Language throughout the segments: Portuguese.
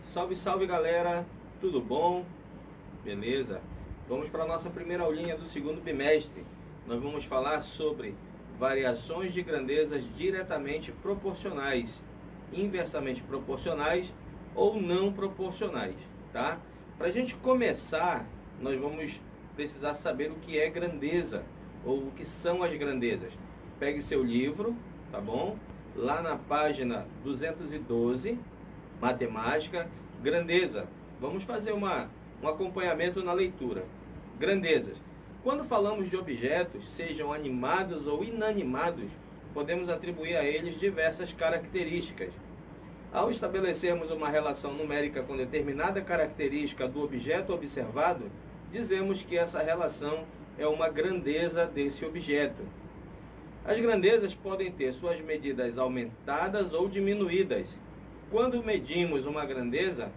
Salve, salve galera, tudo bom? Beleza? Vamos para a nossa primeira aulinha do segundo bimestre. Nós vamos falar sobre variações de grandezas diretamente proporcionais, inversamente proporcionais ou não proporcionais, tá? Para a gente começar, nós vamos precisar saber o que é grandeza ou o que são as grandezas. Pegue seu livro, tá bom? Lá na página 212, matemática, grandeza. Vamos fazer um acompanhamento na leitura. Grandezas. Quando falamos de objetos, sejam animados ou inanimados, podemos atribuir a eles diversas características. Ao estabelecermos uma relação numérica com determinada característica do objeto observado, dizemos que essa relação é uma grandeza desse objeto. As grandezas podem ter suas medidas aumentadas ou diminuídas. Quando medimos uma grandeza,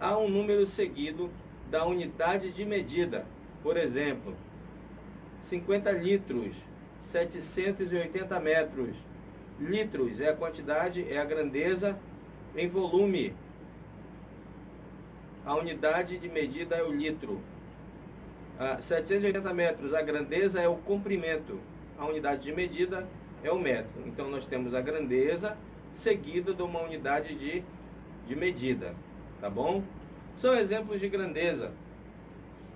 há um número seguido da unidade de medida. Por exemplo, 50 litros, 780 metros. Litros é a quantidade, é a grandeza em volume. A unidade de medida é o litro. 780 metros, a grandeza é o comprimento. A unidade de medida é o metro. Então nós temos a grandeza seguida de uma unidade de medida, tá bom? São exemplos de grandeza: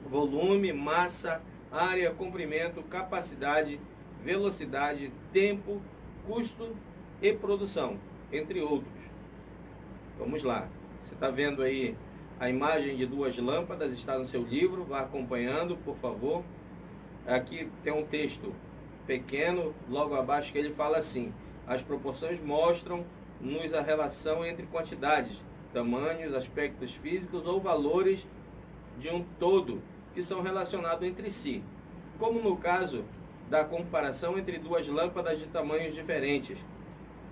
volume, massa, área, comprimento, capacidade, velocidade, tempo, custo e produção, entre outros. Vamos lá. Você está vendo aí a imagem de duas lâmpadas, está no seu livro, vá acompanhando, por favor. Aqui tem um texto pequeno, logo abaixo, que ele fala assim: as proporções mostram-nos a relação entre quantidades, tamanhos, aspectos físicos ou valores de um todo que são relacionados entre si, como no caso da comparação entre duas lâmpadas de tamanhos diferentes.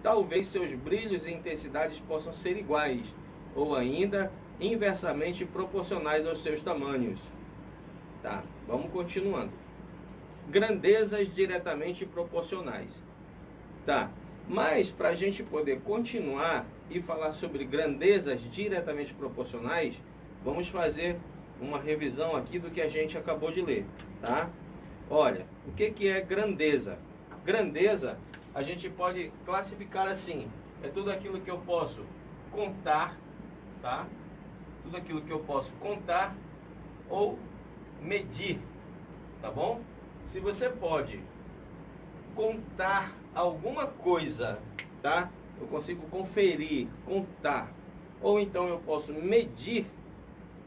Talvez seus brilhos e intensidades possam ser iguais, ou ainda inversamente proporcionais aos seus tamanhos. Tá, vamos continuando. Grandezas diretamente proporcionais. Tá, mas para a gente poder continuar e falar sobre grandezas diretamente proporcionais, vamos fazer uma revisão aqui do que a gente acabou de ler, tá? Olha, o que é grandeza? Grandeza a gente pode classificar assim: é tudo aquilo que eu posso contar, tá? Tudo aquilo que eu posso contar ou medir, tá bom? Se você pode contar alguma coisa, tá? Eu consigo conferir, contar, ou então eu posso medir,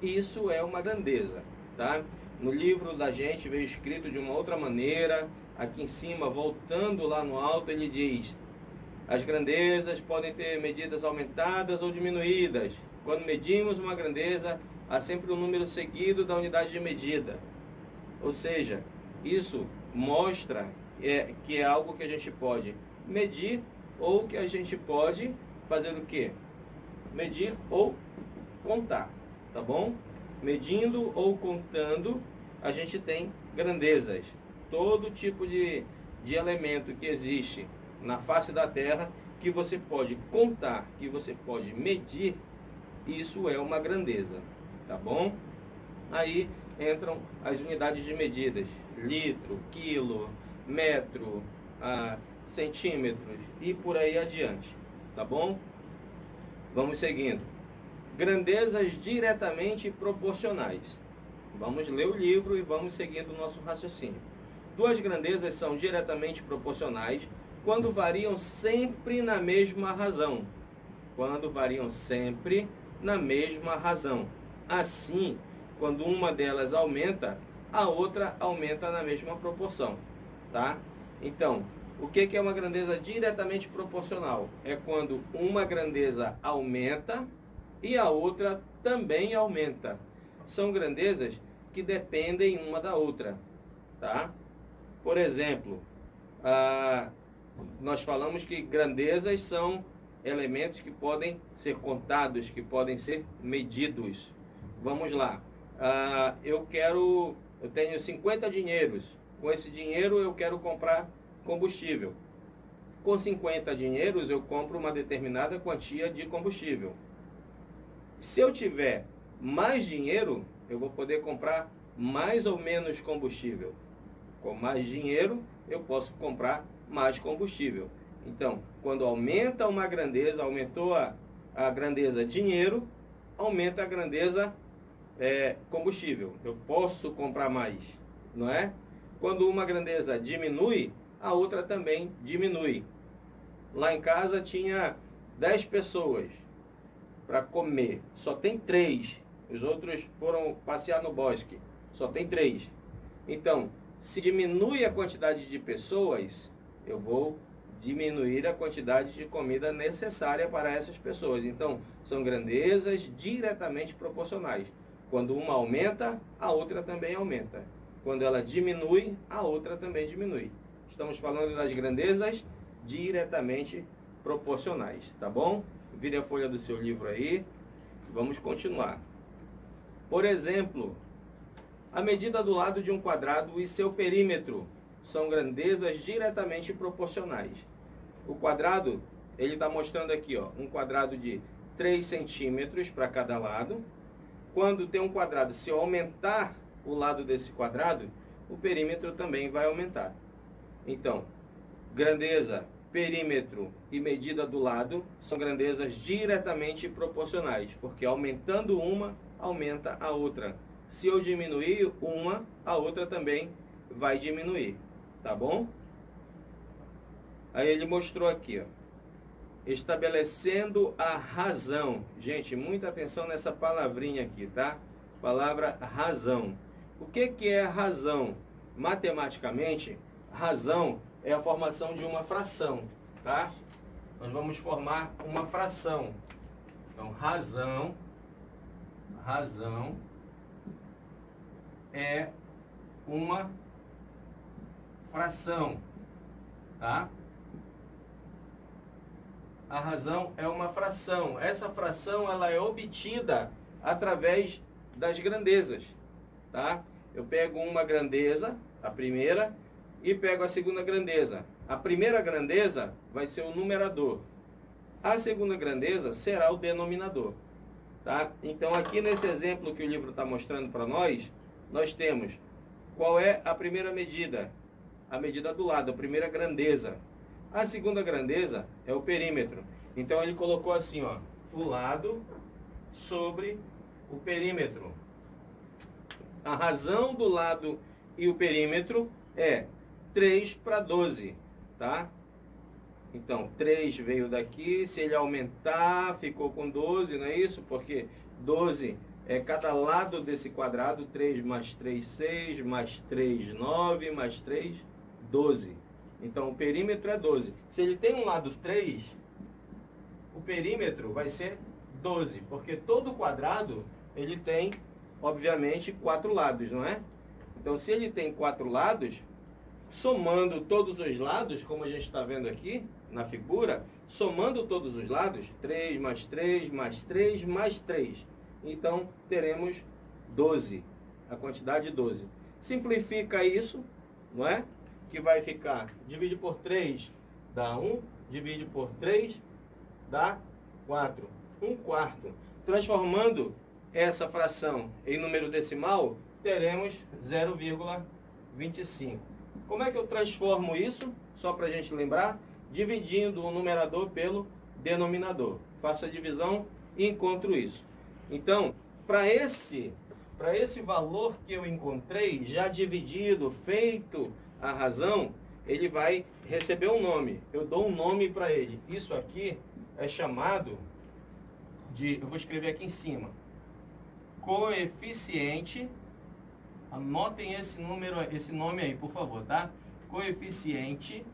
isso é uma grandeza, tá? No livro da gente veio escrito de uma outra maneira. Aqui em cima, voltando lá no alto, ele diz: as grandezas podem ter medidas aumentadas ou diminuídas. Quando medimos uma grandeza, há sempre um número seguido da unidade de medida. Ou seja, isso mostra que é algo que a gente pode medir ou que a gente pode fazer o quê? Medir ou contar, tá bom? Medindo ou contando, a gente tem grandezas. Todo tipo de elemento que existe na face da Terra, que você pode contar, que você pode medir, isso é uma grandeza, tá bom? Aí entram as unidades de medidas: litro, quilo, metro, centímetros e por aí adiante, tá bom? Vamos seguindo. Grandezas diretamente proporcionais. Vamos ler o livro e vamos seguindo o nosso raciocínio. Duas grandezas são diretamente proporcionais quando variam sempre na mesma razão. Quando variam sempre na mesma razão. Assim, quando uma delas aumenta, a outra aumenta na mesma proporção, tá? Então, o que é uma grandeza diretamente proporcional? É quando uma grandeza aumenta e a outra também aumenta. São grandezas que dependem uma da outra, tá? Por exemplo, nós falamos que grandezas são elementos que podem ser contados, que podem ser medidos. Vamos lá. Eu tenho 50 dinheiros. Com esse dinheiro eu quero comprar combustível. Com 50 dinheiros eu compro uma determinada quantia de combustível. Se eu tiver mais dinheiro, eu vou poder comprar mais ou menos combustível. Com mais dinheiro, eu posso comprar mais combustível. Então, quando aumenta uma grandeza, aumentou a grandeza dinheiro, aumenta a grandeza combustível. Eu posso comprar mais, não é? Quando uma grandeza diminui, a outra também diminui. Lá em casa tinha 10 pessoas para comer, só tem 3. Os outros foram passear no bosque, só tem 3. Então, se diminui a quantidade de pessoas, eu vou diminuir a quantidade de comida necessária para essas pessoas. Então, são grandezas diretamente proporcionais. Quando uma aumenta, a outra também aumenta. Quando ela diminui, a outra também diminui. Estamos falando das grandezas diretamente proporcionais, tá bom? Vire a folha do seu livro aí. Vamos continuar. Por exemplo, a medida do lado de um quadrado e seu perímetro são grandezas diretamente proporcionais. O quadrado, ele está mostrando aqui, ó, um quadrado de 3 centímetros para cada lado. Quando tem um quadrado, se eu aumentar o lado desse quadrado, o perímetro também vai aumentar. Então, grandeza, perímetro e medida do lado são grandezas diretamente proporcionais, porque aumentando uma, aumenta a outra. Se eu diminuir uma, a outra também vai diminuir, tá bom? Aí ele mostrou aqui, ó, estabelecendo a razão. Gente, muita atenção nessa palavrinha aqui, tá? Palavra razão. O que é razão? Matematicamente, razão é a formação de uma fração, tá? Nós vamos formar uma fração. Então, razão é uma fração, tá? A razão é uma fração. Essa fração, ela é obtida através das grandezas, tá? Eu pego uma grandeza, a primeira, e pego a segunda grandeza. A primeira grandeza vai ser o numerador. A segunda grandeza será o denominador, tá? Então, aqui nesse exemplo que o livro está mostrando para nós, nós temos qual é a primeira medida? A medida do lado, a primeira grandeza. A segunda grandeza é o perímetro. Então, ele colocou assim, ó, o lado sobre o perímetro. A razão do lado e o perímetro é 3 para 12, tá? Então, 3 veio daqui, se ele aumentar, ficou com 12, não é isso? Porque 12 é cada lado desse quadrado, 3 mais 3, 6, mais 3, 9, mais 3, 12. Então, o perímetro é 12. Se ele tem um lado 3, o perímetro vai ser 12, porque todo quadrado, ele tem, obviamente, 4 lados, não é? Então, se ele tem 4 lados, somando todos os lados, como a gente está vendo aqui na figura, somando todos os lados, 3 mais 3, mais 3, mais 3. Então, teremos 12, a quantidade 12. Simplifica isso, não é? Que vai ficar, divide por 3, dá 1, divide por 3, dá 4. 1/4. Transformando essa fração em número decimal, teremos 0,25. Como é que eu transformo isso? Só para a gente lembrar, dividindo o numerador pelo denominador. Faço a divisão e encontro isso. Então, para esse valor que eu encontrei, já dividido, feito a razão, ele vai receber um nome. Eu dou um nome para ele. Isso aqui é chamado de, eu vou escrever aqui em cima, coeficiente. Anotem esse nome aí, por favor, tá? Coeficiente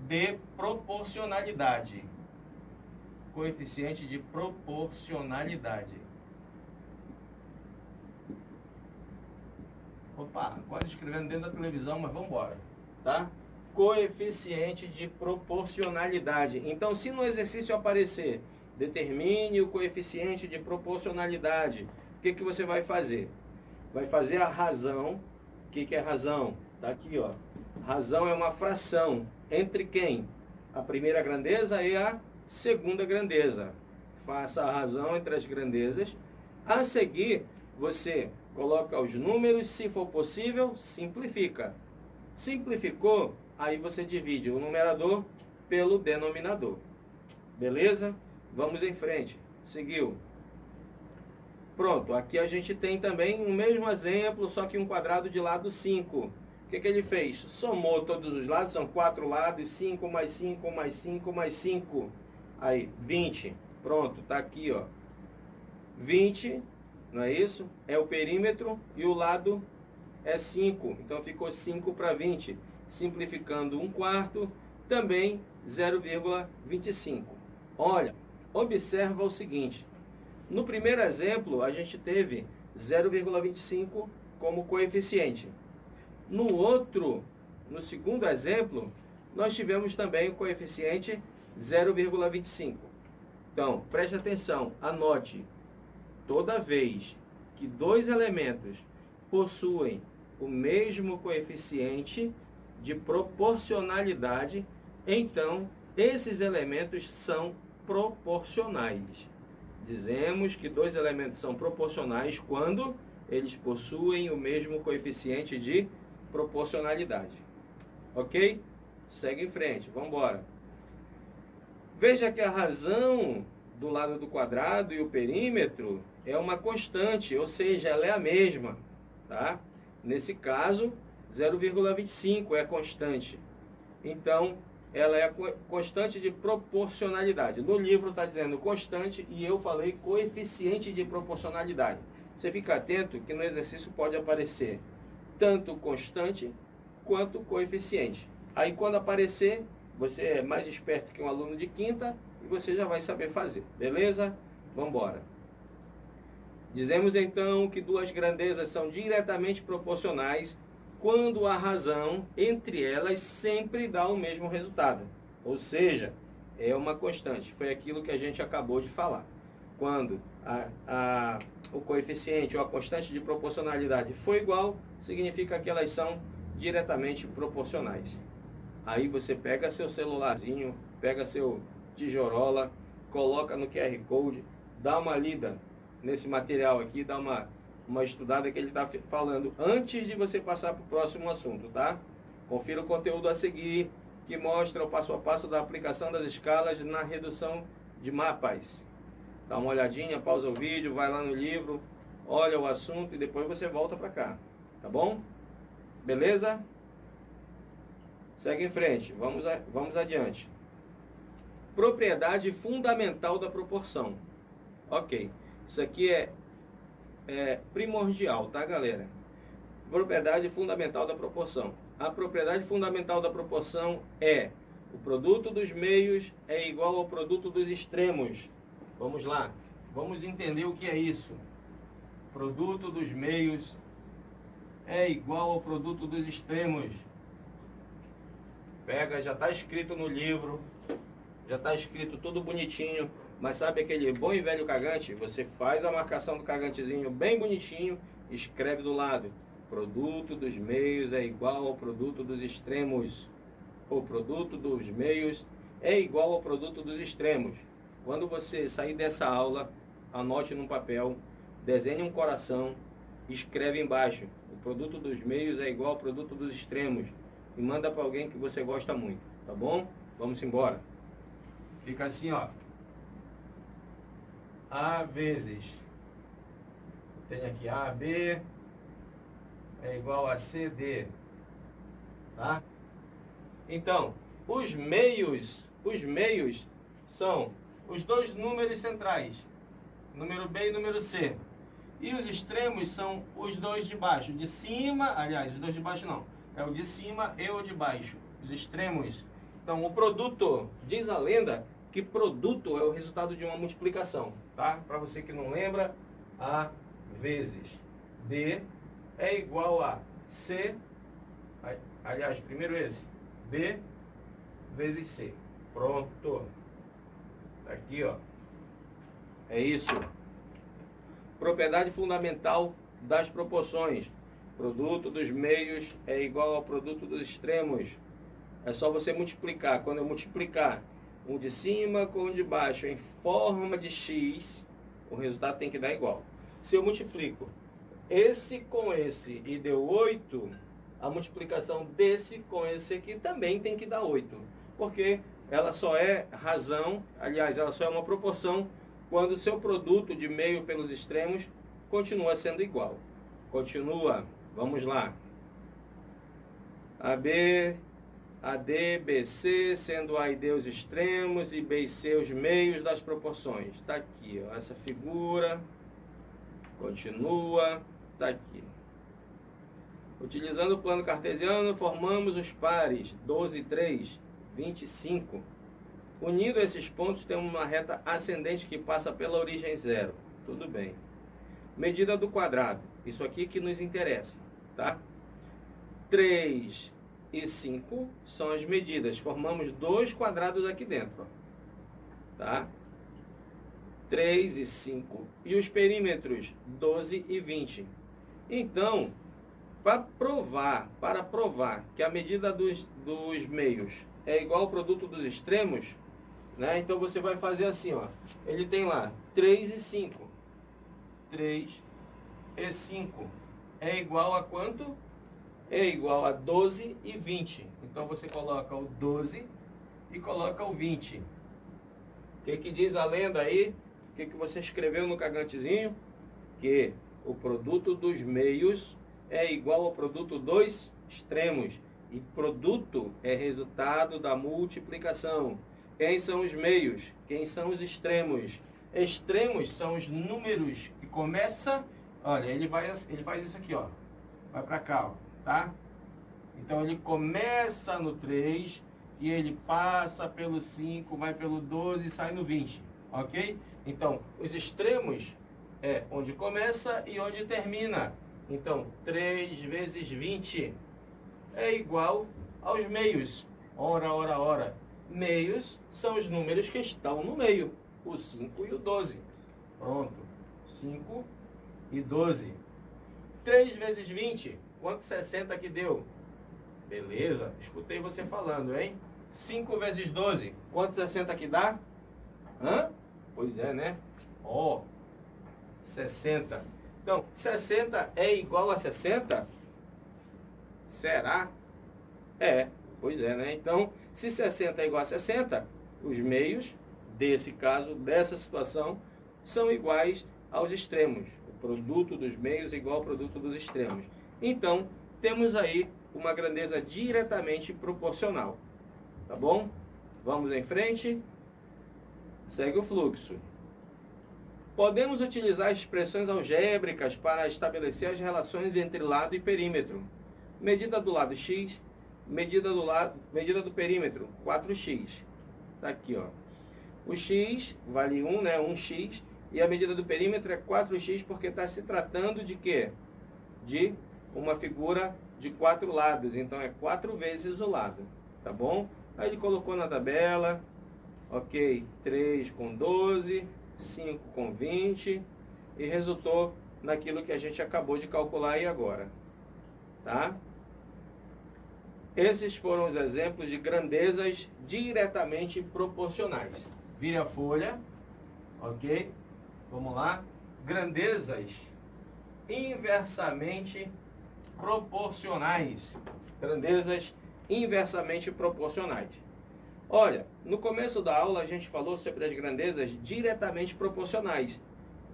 de proporcionalidade. Coeficiente de proporcionalidade. Opa, quase escrevendo dentro da televisão, mas vamos embora, tá? Coeficiente de proporcionalidade. Então, se no exercício aparecer, determine o coeficiente de proporcionalidade, o que você vai fazer? Vai fazer a razão. O que é razão? Tá aqui, ó. Razão é uma fração entre quem? A primeira grandeza e a segunda grandeza. faça a razão entre as grandezas. A seguir, você coloca os números, se for possível, simplifica. Simplificou, aí você divide o numerador pelo denominador. Beleza? Vamos em frente. Seguiu. Pronto, aqui a gente tem também o mesmo exemplo, só que um quadrado de lado 5. O que ele fez? Somou todos os lados, são 4 lados, 5 mais 5 mais 5 mais 5. Aí, 20. Pronto, tá aqui, ó. 20, não é isso? É o perímetro e o lado é 5. Então ficou 5 para 20. Simplificando 1/4, também 0,25. Olha, observa o seguinte. No primeiro exemplo, a gente teve 0,25 como coeficiente. No segundo exemplo, nós tivemos também o coeficiente 0,25. Então, preste atenção, anote. Toda vez que dois elementos possuem o mesmo coeficiente de proporcionalidade, então esses elementos são proporcionais. Dizemos que dois elementos são proporcionais quando eles possuem o mesmo coeficiente de proporcionalidade. Ok? Segue em frente, vamos embora. Veja que a razão do lado do quadrado e o perímetro é uma constante, ou seja, ela é a mesma. Tá? Nesse caso, 0,25 é constante. Então, ela é constante de proporcionalidade. No livro está dizendo constante e eu falei coeficiente de proporcionalidade. Você fica atento que no exercício pode aparecer tanto constante quanto coeficiente. Aí quando aparecer, você é mais esperto que um aluno de quinta e você já vai saber fazer. Beleza? Vamos embora. Dizemos então que duas grandezas são diretamente proporcionais quando a razão entre elas sempre dá o mesmo resultado. Ou seja, é uma constante. Foi aquilo que a gente acabou de falar. Quando o coeficiente ou a constante de proporcionalidade for igual, significa que elas são diretamente proporcionais. Aí você pega seu celularzinho, pega seu tijorola, coloca no QR Code, dá uma lida nesse material aqui, dá uma estudada que ele está falando antes de você passar para o próximo assunto, tá? Confira o conteúdo a seguir, que mostra o passo a passo da aplicação das escalas na redução de mapas. Dá uma olhadinha, pausa o vídeo, vai lá no livro, olha o assunto e depois você volta para cá, tá bom? Beleza? Segue em frente, vamos adiante. Propriedade fundamental da proporção. Ok, isso aqui é primordial, tá, galera? Propriedade fundamental da proporção. A propriedade fundamental da proporção é o produto dos meios é igual ao produto dos extremos. Vamos lá, vamos entender o que é isso. Produto dos meios é igual ao produto dos extremos. Pega, já está escrito no livro, já está escrito tudo bonitinho, mas sabe aquele bom e velho cagante? Você faz a marcação do cagantezinho bem bonitinho, escreve do lado. Produto dos meios é igual ao produto dos extremos. O produto dos meios é igual ao produto dos extremos. Quando você sair dessa aula, anote num papel, desenhe um coração, escreve embaixo. O produto dos meios é igual ao produto dos extremos. E manda para alguém que você gosta muito, tá bom? Vamos embora. Fica assim, ó. A vezes. Tem aqui AB é igual a CD. Tá? Então, os meios são os dois números centrais, número B e número C. E os extremos são os dois de baixo. De cima, aliás, os dois de baixo não. É o de cima e o de baixo. Os extremos. Então, o produto, diz a lenda, que produto é o resultado de uma multiplicação. Tá? Para você que não lembra, A vezes B é igual a C, aliás, primeiro esse, B vezes C. Pronto. Tá aqui, ó. É isso. Propriedade fundamental das proporções. Produto dos meios é igual ao produto dos extremos. É só você multiplicar. Quando eu multiplicar um de cima com um de baixo em forma de X, o resultado tem que dar igual. Se eu multiplico esse com esse e deu 8, a multiplicação desse com esse aqui também tem que dar 8. Porque ela só é razão, aliás, ela só é uma proporção quando o seu produto de meio pelos extremos continua sendo igual. Continua, vamos lá. AB, AD, BC, sendo A e D os extremos e B e C os meios das proporções. Está aqui, ó, essa figura. Continua, está aqui. Utilizando o plano cartesiano, formamos os pares 12 e 3, 25. Unindo esses pontos, temos uma reta ascendente que passa pela origem zero. Tudo bem. Medida do quadrado. Isso aqui que nos interessa, tá? 3 e 5 são as medidas. Formamos 2 quadrados aqui dentro, ó. Tá? 3 e 5. E os perímetros 12 e 20. Então, para provar que a medida dos meios é igual ao produto dos extremos, né? Então você vai fazer assim, ó. Ele tem lá 3 e 5. 3 e 5 é igual a quanto? É igual a 12 e 20. Então você coloca o 12 e coloca o 20. O que diz a lenda aí? O que você escreveu no cagantezinho? Que o produto dos meios é igual ao produto dos extremos. E produto é resultado da multiplicação. Quem são os meios? Quem são os extremos? Extremos são os números que começa... Olha, ele faz isso aqui, ó. Vai para cá, ó, tá? Então ele começa no 3 e ele passa pelo 5, vai pelo 12 e sai no 20, ok? Então, os extremos é onde começa e onde termina. Então, 3 vezes 20 é igual aos meios. Ora, ora, ora. Meios são os números que estão no meio. O 5 e o 12. Pronto. 5 e 12. 3 vezes 20. Quanto 60 que deu? Beleza. Escutei você falando, hein? 5 vezes 12. Quanto 60 que dá? Hã? Pois é, né? Ó. 60. Então, 60 é igual a 60? Será? É, pois é, né? Então, se 60 é igual a 60, os meios, desse caso, dessa situação, são iguais aos extremos. O produto dos meios é igual ao produto dos extremos. Então, temos aí uma grandeza diretamente proporcional. Tá bom? Vamos em frente. Segue o fluxo. Podemos utilizar expressões algébricas para estabelecer as relações entre lado e perímetro. Medida do lado x, medida do perímetro, 4x. Está aqui, ó. O x vale 1, né? 1x. E a medida do perímetro é 4x, porque está se tratando de quê? De uma figura de 4 lados. Então, é 4 vezes o lado. Tá bom? Aí ele colocou na tabela. Ok, 3 com 12, 5 com 20. E resultou naquilo que a gente acabou de calcular aí agora. Tá? Esses foram os exemplos de grandezas diretamente proporcionais. Vire a folha, ok? Vamos lá. Grandezas inversamente proporcionais. Grandezas inversamente proporcionais. Olha, no começo da aula a gente falou sobre as grandezas diretamente proporcionais.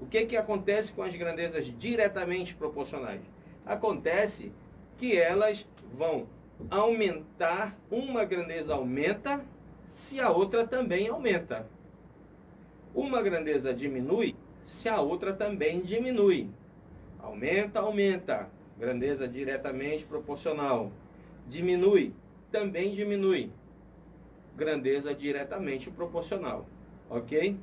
O que acontece com as grandezas diretamente proporcionais? Acontece que elas vão aumentar, uma grandeza aumenta se a outra também aumenta. Uma grandeza diminui se a outra também diminui. Aumenta, aumenta. Grandeza diretamente proporcional. Diminui, também diminui. Grandeza diretamente proporcional. Ok?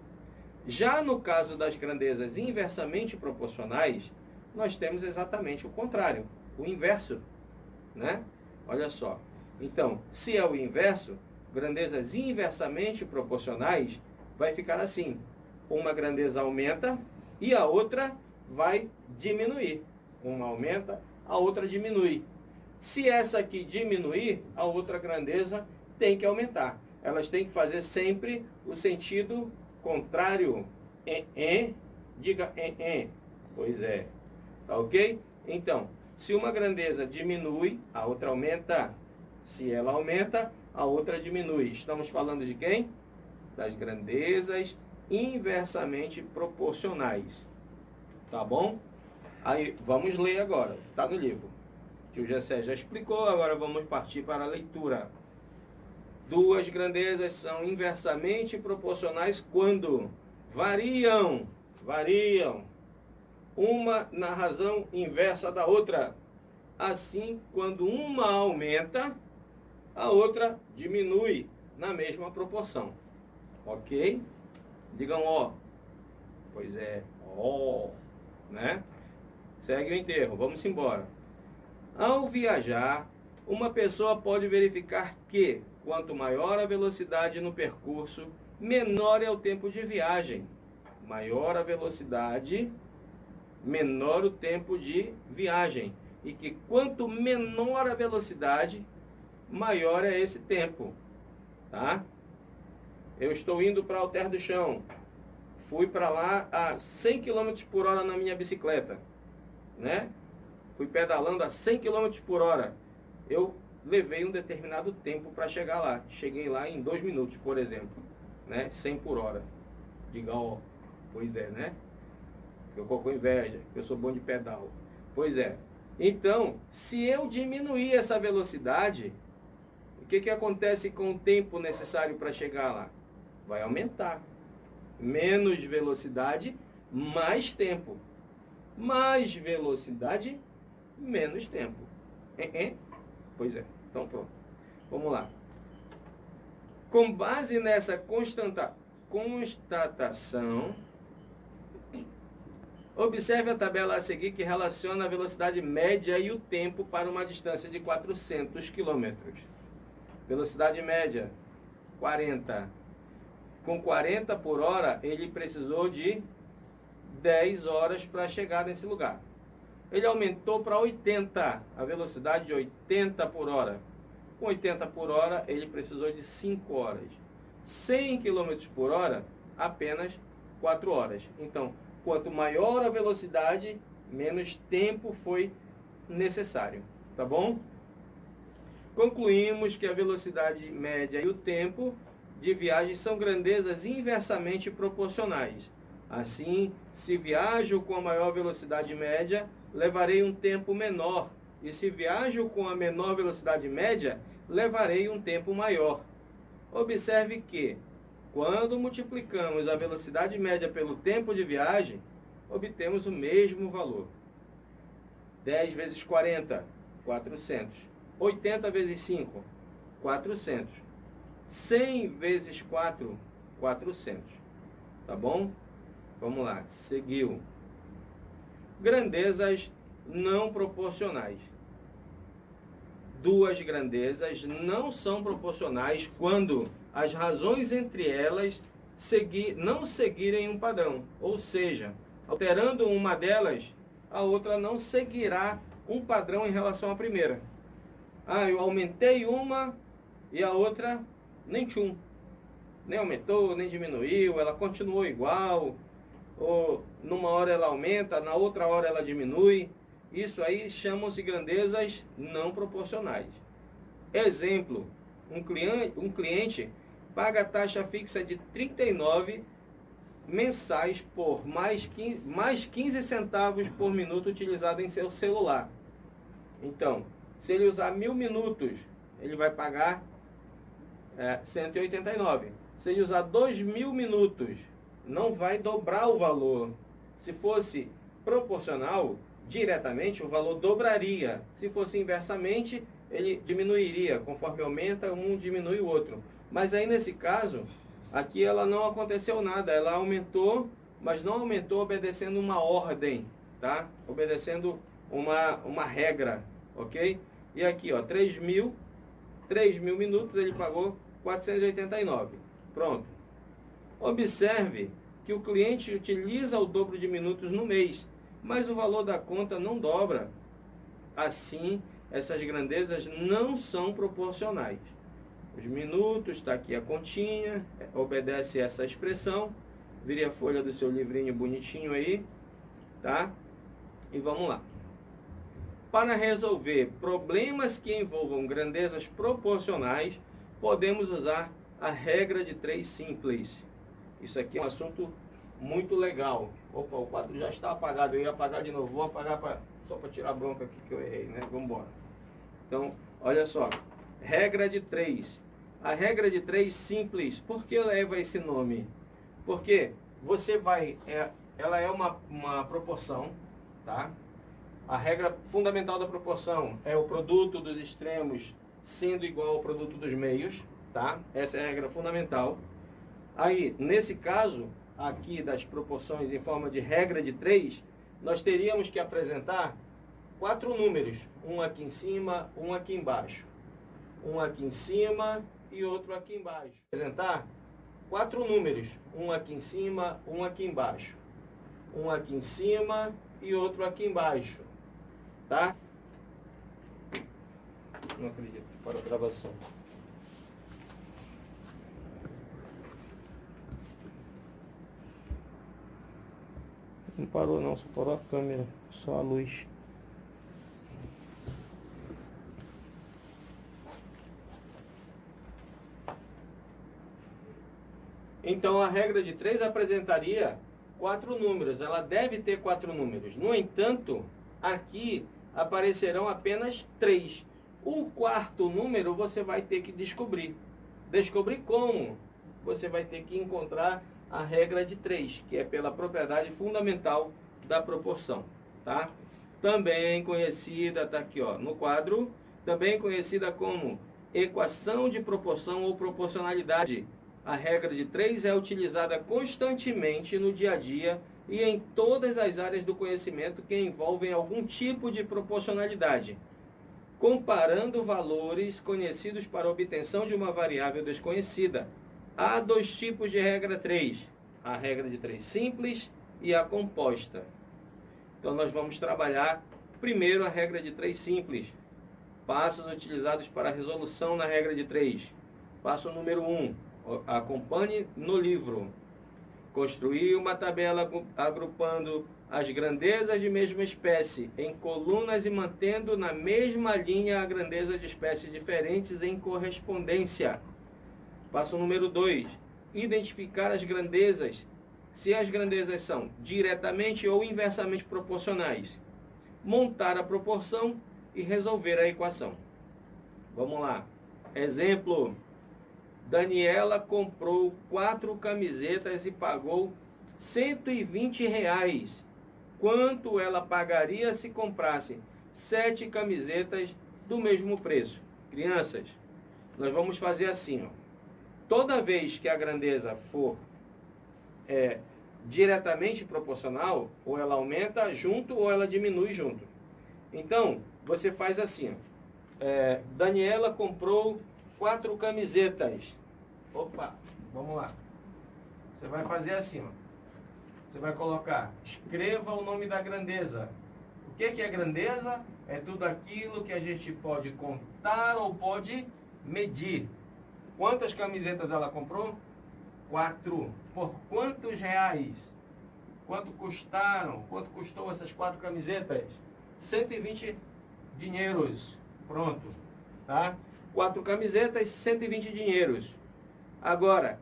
Já no caso das grandezas inversamente proporcionais, nós temos exatamente o contrário, o inverso, né? Olha só. Então, se é o inverso, grandezas inversamente proporcionais, vai ficar assim. Uma grandeza aumenta e a outra vai diminuir. Uma aumenta, a outra diminui. Se essa aqui diminuir, a outra grandeza tem que aumentar. elas têm que fazer sempre o sentido contrário. Diga Pois é. Tá ok? Então, se uma grandeza diminui, a outra aumenta. Se ela aumenta, a outra diminui. Estamos falando de quem? Das grandezas inversamente proporcionais. Tá bom? Aí, vamos ler agora. Está no livro. Que o Gessé já explicou, agora vamos partir para a leitura. Duas grandezas são inversamente proporcionais quando variam, uma na razão inversa da outra. Assim, quando uma aumenta, a outra diminui na mesma proporção. Ok? Digam ó. Pois é, ó, né? Segue o enterro, vamos embora. Ao viajar, uma pessoa pode verificar que, quanto maior a velocidade no percurso, menor é o tempo de viagem. Maior a velocidade, menor o tempo de viagem. E que quanto menor a velocidade, maior é esse tempo. Tá? Eu estou indo para Alter do Chão. Fui para lá a 100 km por hora na minha bicicleta. Né? Fui pedalando a 100 km por hora. Eu levei um determinado tempo para chegar lá. Cheguei lá em 2 minutos, por exemplo. Né? 100 por hora. Diga, ó, pois é, né? Eu tô com inveja, eu sou bom de pedal. Pois é. Então, se eu diminuir essa velocidade, o que acontece com o tempo necessário para chegar lá? Vai aumentar. Menos velocidade, mais tempo. Mais velocidade, menos tempo. Pois é. Então, pronto. Vamos lá. Com base nessa constatação, observe a tabela a seguir que relaciona a velocidade média e o tempo para uma distância de 400 km. Velocidade média, 40. Com 40 por hora, ele precisou de 10 horas para chegar nesse lugar. Ele aumentou para 80, a velocidade de 80 por hora. Com 80 por hora, ele precisou de 5 horas. 100 km por hora, apenas 4 horas. Então, quanto maior a velocidade, menos tempo foi necessário. Tá bom? Concluímos que a velocidade média e o tempo de viagem são grandezas inversamente proporcionais. Assim, se viajo com a maior velocidade média, levarei um tempo menor. E se viajo com a menor velocidade média, levarei um tempo maior. Observe que, quando multiplicamos a velocidade média pelo tempo de viagem, obtemos o mesmo valor. 10 vezes 40, 400. 80 vezes 5, 400. 100 vezes 4, 400. Tá bom? Vamos lá, seguiu. Grandezas não proporcionais. Duas grandezas não são proporcionais quando as razões entre elas não seguirem um padrão. Ou seja, alterando uma delas, a outra não seguirá um padrão em relação à primeira. Eu aumentei uma e a outra nem tchum. Nem aumentou, nem diminuiu, ela continuou igual. Ou numa hora ela aumenta, na outra hora ela diminui. Isso aí chamam-se grandezas não proporcionais. Exemplo, um cliente paga taxa fixa de 39 mensais por mais 15 centavos por minuto utilizado em seu celular. Então, se ele usar 1000 minutos, ele vai pagar 189. Se ele usar 2000 minutos, não vai dobrar o valor. Se fosse proporcional, diretamente, o valor dobraria. Se fosse inversamente, ele diminuiria. Conforme aumenta, um diminui o outro. Mas aí, nesse caso, aqui ela não aconteceu nada. Ela aumentou, mas não aumentou obedecendo uma ordem, tá? Obedecendo uma regra, ok? E aqui, ó, 3.000 minutos, ele pagou 489. Pronto. Observe que o cliente utiliza o dobro de minutos no mês, mas o valor da conta não dobra. Assim, essas grandezas não são proporcionais. os minutos, está aqui a continha, obedece essa expressão. Vire a folha do seu livrinho bonitinho aí, tá? E vamos lá. Para resolver problemas que envolvam grandezas proporcionais, podemos usar a regra de 3 simples. Isso aqui é um assunto muito legal. Opa, o quadro já está apagado, eu ia apagar de novo, vou apagar só para tirar a bronca aqui que eu errei, né? Vamos embora. Então, olha só, regra de 3. A regra de 3 simples, por que leva esse nome? Porque você vai, ela é uma proporção, tá? A regra fundamental da proporção é o produto dos extremos sendo igual ao produto dos meios, tá? Essa é a regra fundamental. Aí, nesse caso, aqui das proporções em forma de regra de 3, nós teríamos que apresentar 4 números. Um aqui em cima, um aqui embaixo. Um aqui em cima e outro aqui embaixo. Apresentar 4 números. Um aqui em cima, um aqui embaixo. Um aqui em cima e outro aqui embaixo. Tá? Não acredito. Para a gravação. Não parou não, só parou a câmera, só a luz. Então a regra de 3 apresentaria 4 números, ela deve ter 4 números. No entanto, aqui aparecerão apenas 3. O quarto número você vai ter que descobrir. Descobrir como? Você vai ter que encontrar a regra de 3, que é pela propriedade fundamental da proporção, tá? Também conhecida, tá aqui ó, no quadro, também conhecida como equação de proporção ou proporcionalidade. A regra de 3 é utilizada constantemente no dia a dia e em todas as áreas do conhecimento que envolvem algum tipo de proporcionalidade, comparando valores conhecidos para a obtenção de uma variável desconhecida. Há 2 tipos de regra 3, a regra de 3 simples e a composta. Então nós vamos trabalhar primeiro a regra de 3 simples. Passos utilizados para a resolução na regra de 3. Passo número 1, acompanhe no livro. Construir uma tabela agrupando as grandezas de mesma espécie em colunas e mantendo na mesma linha a grandeza de espécies diferentes em correspondência. Passo número 2, identificar as grandezas, se as grandezas são diretamente ou inversamente proporcionais. Montar a proporção e resolver a equação. Vamos lá. Exemplo. Daniela comprou 4 camisetas e pagou R$120. Quanto ela pagaria se comprasse 7 camisetas do mesmo preço? Crianças, nós vamos fazer assim, ó. Toda vez que a grandeza for diretamente proporcional, ou ela aumenta junto ou ela diminui junto. Então, você faz assim, ó. Daniela comprou 4 camisetas. Opa, vamos lá. Você vai fazer assim, ó. Você vai colocar, escreva o nome da grandeza. O que é grandeza? É tudo aquilo que a gente pode contar ou pode medir. Quantas camisetas ela comprou? 4. Por quantos reais? Quanto custaram? Quanto custou essas 4 camisetas? 120 dinheiros. Pronto. Tá? 4 camisetas, 120 dinheiros. Agora,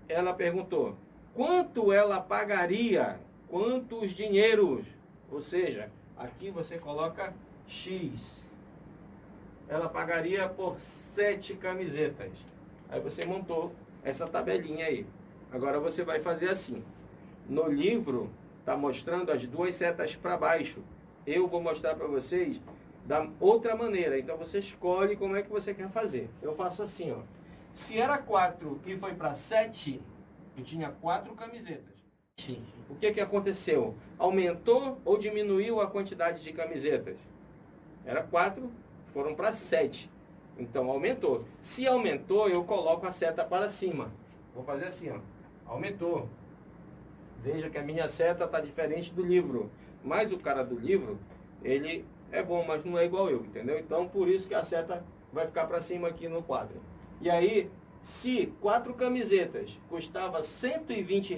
ela perguntou, quanto ela pagaria? Quantos dinheiros? Ou seja, aqui você coloca X. Ela pagaria por 7 camisetas. Aí você montou essa tabelinha aí. Agora você vai fazer assim. No livro, está mostrando as 2 setas para baixo. Eu vou mostrar para vocês da outra maneira. Então você escolhe como é que você quer fazer. Eu faço assim, ó. Se era 4 e foi para 7, eu tinha 4 camisetas. O que aconteceu? Aumentou ou diminuiu a quantidade de camisetas? Era 4, foram para 7. Então aumentou. Se aumentou, eu coloco a seta para cima. Vou fazer assim, ó. Aumentou. Veja que a minha seta está diferente do livro. Mas o cara do livro, ele é bom, mas não é igual eu, entendeu? Então por isso que a seta vai ficar para cima aqui no quadro. E aí, se 4 camisetas custava R$ 120,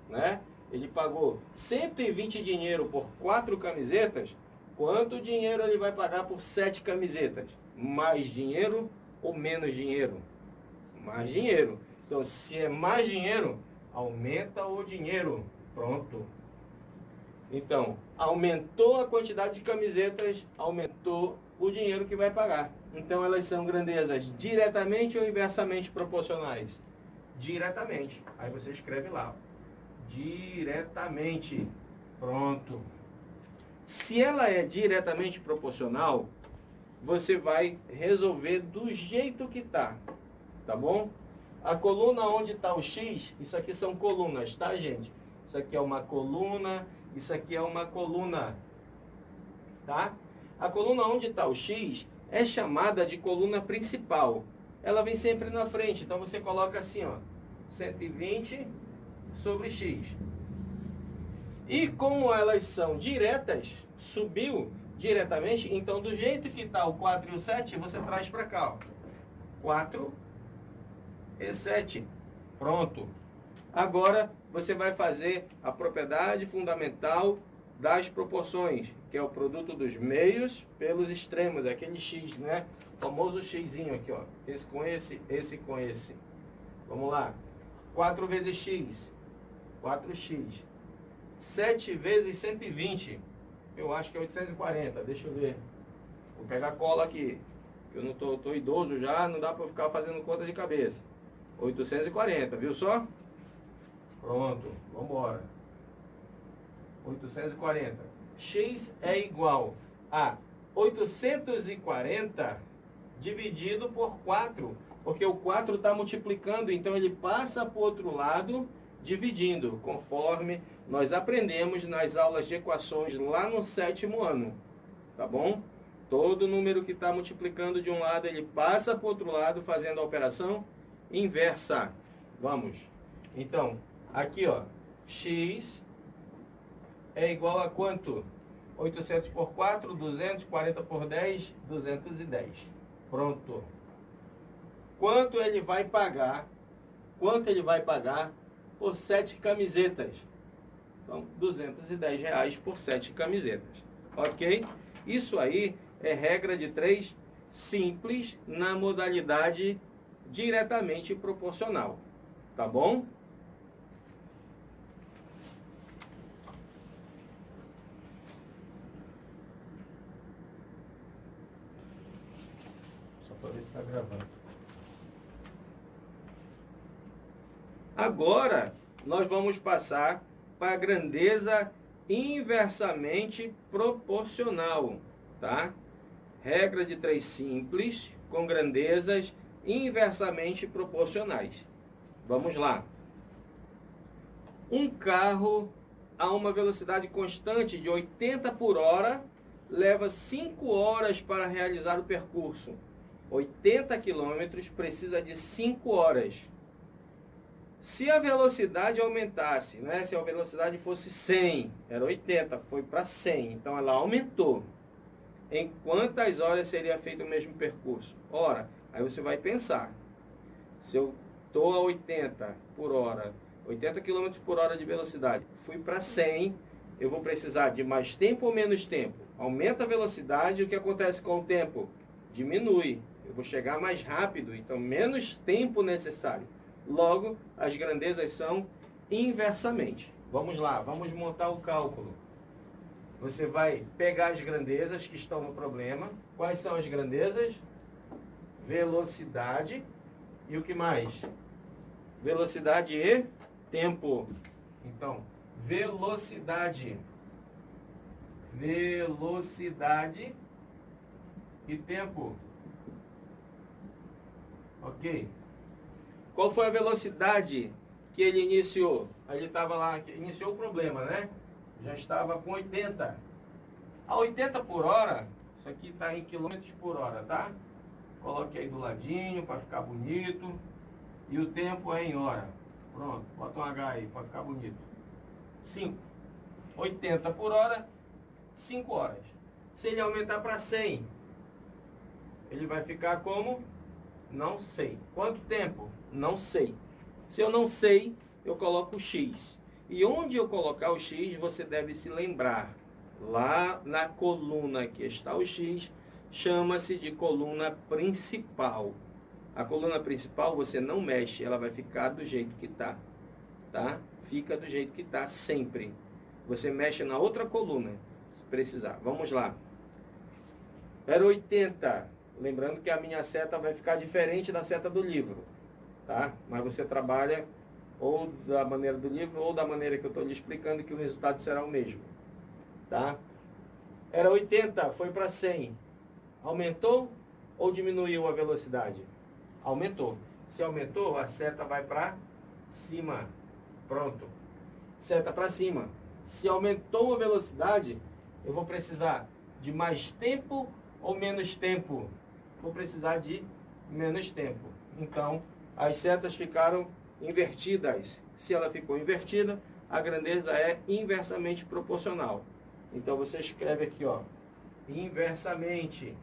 né? Ele pagou 120 dinheiro por 4 camisetas. Quanto dinheiro ele vai pagar por 7 camisetas? Mais dinheiro ou menos dinheiro? Mais dinheiro. Então, se é mais dinheiro, aumenta o dinheiro. Pronto. Então, aumentou a quantidade de camisetas, aumentou o dinheiro que vai pagar. Então, elas são grandezas diretamente ou inversamente proporcionais? Diretamente. Aí você escreve lá. Diretamente. Pronto. Se ela é diretamente proporcional, você vai resolver do jeito que tá. Tá bom? A coluna onde está o X, isso aqui são colunas, tá, gente? Isso aqui é uma coluna, isso aqui é uma coluna, tá? A coluna onde está o X é chamada de coluna principal. Ela vem sempre na frente, então você coloca assim, ó, 120 sobre X. E como elas são diretas, subiu diretamente, então do jeito que está o 4 e o 7, você traz para cá, ó. 4 e 7. Pronto. Agora você vai fazer a propriedade fundamental das proporções, que é o produto dos meios pelos extremos, aquele X, né? O famoso Xzinho aqui, ó. Esse com esse com esse. Vamos lá. 4 vezes X. 4x. 7 vezes 120. Eu acho que é 840. Deixa eu ver. Vou pegar cola aqui. Eu não tô idoso já, não dá para ficar fazendo conta de cabeça. 840, viu só? Pronto, vamos embora. 840. X é igual a 840 dividido por 4. Porque o 4 está multiplicando, então ele passa para o outro lado dividindo, conforme nós aprendemos nas aulas de equações lá no 7º ano. Tá bom? Todo número que está multiplicando de um lado, ele passa para o outro lado fazendo a operação inversa. Vamos. Então, aqui, ó, x é igual a quanto? 800 por 4, 200, 40 por 10, 210. Pronto. Quanto ele vai pagar? Quanto ele vai pagar por 7 camisetas? Então, R$ 210 por 7 camisetas. Ok? Isso aí é regra de 3 simples na modalidade diretamente proporcional. Tá bom? Só para ver se está gravando. Agora, nós vamos passar para a grandeza inversamente proporcional, tá? Regra de 3 simples com grandezas inversamente proporcionais. Vamos lá. Um carro a uma velocidade constante de 80 por hora leva 5 horas para realizar o percurso. 80 quilômetros precisa de 5 horas. Se a velocidade aumentasse, né? Se a velocidade fosse 100, era 80, foi para 100, então ela aumentou. Em quantas horas seria feito o mesmo percurso? Ora, aí você vai pensar, se eu estou a 80 por hora, 80 km por hora de velocidade, fui para 100, eu vou precisar de mais tempo ou menos tempo? Aumenta a velocidade, o que acontece com o tempo? Diminui, eu vou chegar mais rápido, então menos tempo necessário. Logo, as grandezas são inversamente. Vamos lá, vamos montar o cálculo. Você vai pegar as grandezas que estão no problema. Quais são as grandezas? Velocidade e o que mais? Velocidade e tempo. Então, velocidade e tempo. Ok? Qual foi a velocidade que ele iniciou? Ele estava lá, iniciou o problema, né? Já estava com 80. A 80 por hora, isso aqui está em quilômetros por hora, tá? Coloque aí do ladinho para ficar bonito. E o tempo é em hora. Pronto, bota um H aí para ficar bonito. 5. 80 por hora, 5 horas. Se ele aumentar para 100, ele vai ficar como? Não sei. Quanto tempo? Não sei. Se eu não sei, eu coloco o X. E onde eu colocar o X, você deve se lembrar. Lá na coluna que está o X, chama-se de coluna principal. A coluna principal você não mexe, ela vai ficar do jeito que está. Tá? Fica do jeito que está sempre. Você mexe na outra coluna, se precisar. Vamos lá. Era 80. Lembrando que a minha seta vai ficar diferente da seta do livro. Tá? Mas você trabalha ou da maneira do livro ou da maneira que eu estou lhe explicando, que o resultado será o mesmo. Tá? Era 80, foi para 100. Aumentou ou diminuiu a velocidade? Aumentou. Se aumentou, a seta vai para cima. Pronto. Seta para cima. Se aumentou a velocidade, eu vou precisar de mais tempo ou menos tempo? Vou precisar de menos tempo. Então, as setas ficaram invertidas. Se ela ficou invertida, a grandeza é inversamente proporcional. Então, você escreve aqui, ó, inversamente.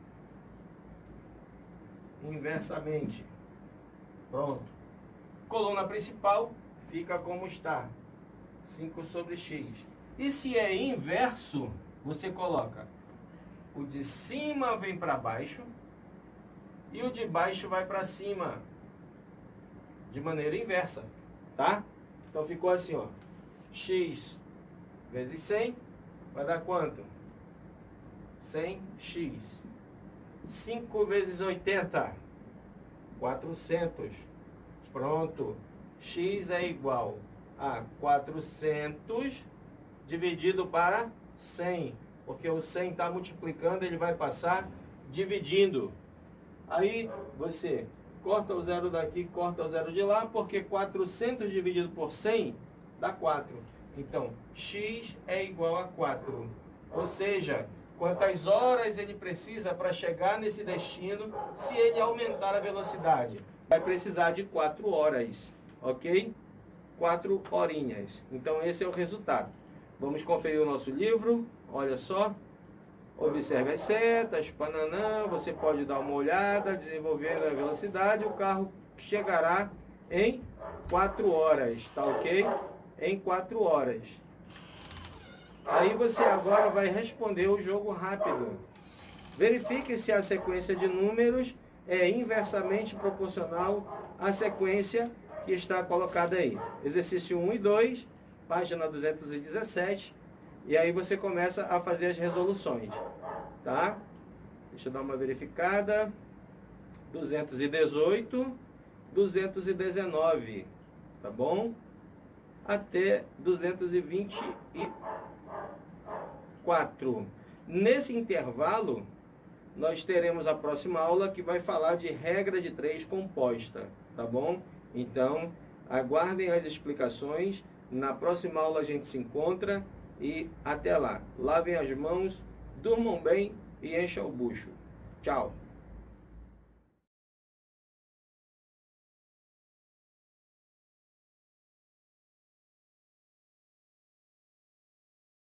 Inversamente. Pronto. Coluna principal fica como está. 5 sobre x. E se é inverso, você coloca o de cima vem para baixo e o de baixo vai para cima. De maneira inversa. Tá? Então ficou assim, ó. X vezes 100 vai dar quanto? 100x. 5 vezes 80. 400. Pronto. X é igual a 400 dividido para 100. Porque o 100 está multiplicando, ele vai passar dividindo. Aí você corta o zero daqui, corta o zero de lá, porque 400 dividido por 100 dá 4. Então, x é igual a 4. Ou seja, quantas horas ele precisa para chegar nesse destino se ele aumentar a velocidade? Vai precisar de 4 horas, ok? 4 horinhas. Então, esse é o resultado. Vamos conferir o nosso livro. Olha só. Observe as setas, pananã, você pode dar uma olhada, desenvolver a velocidade, o carro chegará em 4 horas, tá ok? Em 4 horas. Aí você agora vai responder o jogo rápido. Verifique se a sequência de números é inversamente proporcional à sequência que está colocada aí. Exercício 1 e 2, página 217. E aí você começa a fazer as resoluções, tá? Deixa eu dar uma verificada. 218, 219, tá bom? Até 224. Nesse intervalo, nós teremos a próxima aula que vai falar de regra de 3 composta, tá bom? Então, aguardem as explicações. Na próxima aula a gente se encontra. E até lá, lavem as mãos, durmam bem e encham o bucho. Tchau!